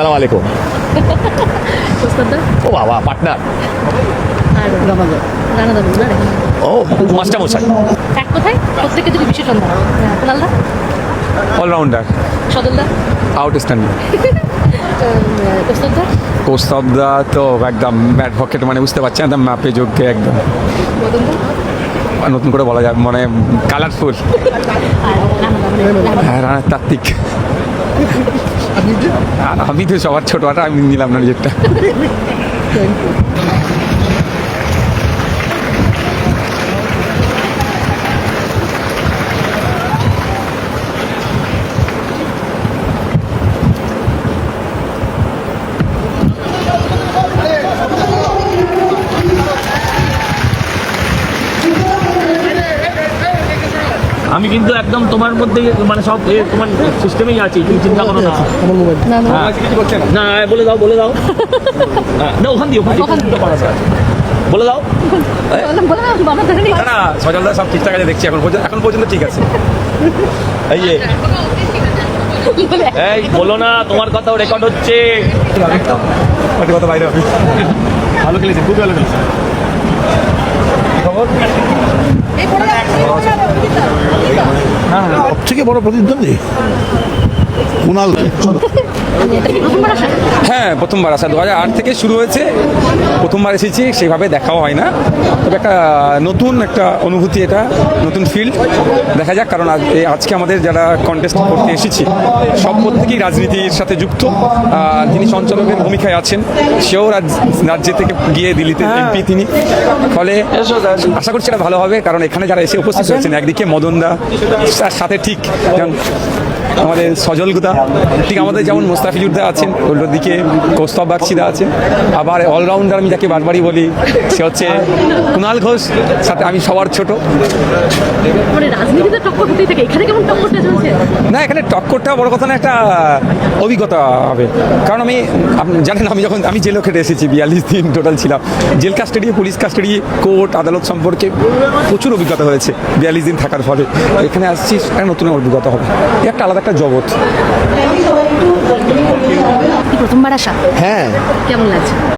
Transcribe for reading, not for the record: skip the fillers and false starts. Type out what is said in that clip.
সালাম আলাইকুম। ও বাবা, পার্টনার। ও মাস্টার মশাই। এক কথায় প্রত্যেককে যদি বিশেষণ দাও, কুনালদা অলরাউন্ডার, সদলদা আউটস্ট্যান্ডিং। কোস্তবদা কৌস্তবদা তো একদম অ্যাডভোকেট, মানে বুঝতে পারছেন, একদম ম্যাপে যোগ্য, একদম মদনদা নতুন করে বলা যায়, মানে কালারফুল। আর রানাদা হ্যাঁ, রানা তাত্ত্বিক। আর আমি তো সবার ছোটটা, আমি নিলাম না নিজেরটা। আমি কিন্তু একদম তোমার মধ্যে, মানে সব তোমার সিস্টেমেই আছি, তুমি চিন্তা করো না। না না না বলে দাও, বলে দাও। না, ওখান দিয়ে বলে দাও। বলে না বাবা ধরে নি না না, সজলদা সব ঠিকঠাক আছে দেখছি, এখন পর্যন্ত ঠিক আছে। এই যে এই বলো না, তোমার কথাও রেকর্ড হচ্ছে। কথা বাইরে হবে। ভালো খেলেছে, খুব ভালো খেলেছে। সব থেকে বড় প্রতিদ্বন্দ্বী কুণাল। প্রথমবার আসা হ্যাঁ, প্রথমবার আসা, 2008 থেকে শুরু হয়েছে। প্রথমবার এসেছি, সেভাবে দেখাও হয় না, তবে একটা নতুন একটা অনুভূতি, এটা নতুন ফিল্ড। দেখা যাক, কারণ আজকে আমাদের যারা কন্টেস্ট করতে এসেছি সব প্রত্যেকেই রাজনীতির সাথে যুক্ত। যিনি সঞ্চালকের ভূমিকায় আছেন, সেও রাজ্য থেকে গিয়ে দিল্লিতে এমপি তিনি। ফলে আশা করছি এটা ভালো হবে, কারণ এখানে যারা এসে উপস্থিত হয়েছেন, একদিকে মদনদা, তার সাথে ঠিক যেমন আমাদের সজলদা, ঠিক আমাদের যেমন মোস্তাফিজুদ্দা আছেন, অন্যদিকে কৌস্তব বাগচিদা আছেন, আবার অলরাউন্ডার আমি যাকে বারবারই বলি সে হচ্ছে কুণাল ঘোষ, সাথে আমি সবার ছোট। মানে রাজনীতিতে টক্কর হতেই থাকে, এখানে কেমন টক্করটা চলছে? না, এখানে টক্করটা বড় কথা না, একটা অভিজ্ঞতা হবে। কারণ আমি, আপনি জানেন, আমি জেলও খেটে এসেছি, 42 দিন টোটাল ছিলাম। Jail custody, police custody, court আদালত সম্পর্কে প্রচুর অভিজ্ঞতা হয়েছে 42 দিন থাকার ফলে। এখানে আসছি, একটা নতুন অভিজ্ঞতা হবে, একটা আলাদা একটা জগৎ। প্রথমবার আসা হ্যাঁ, কেমন লাগছে?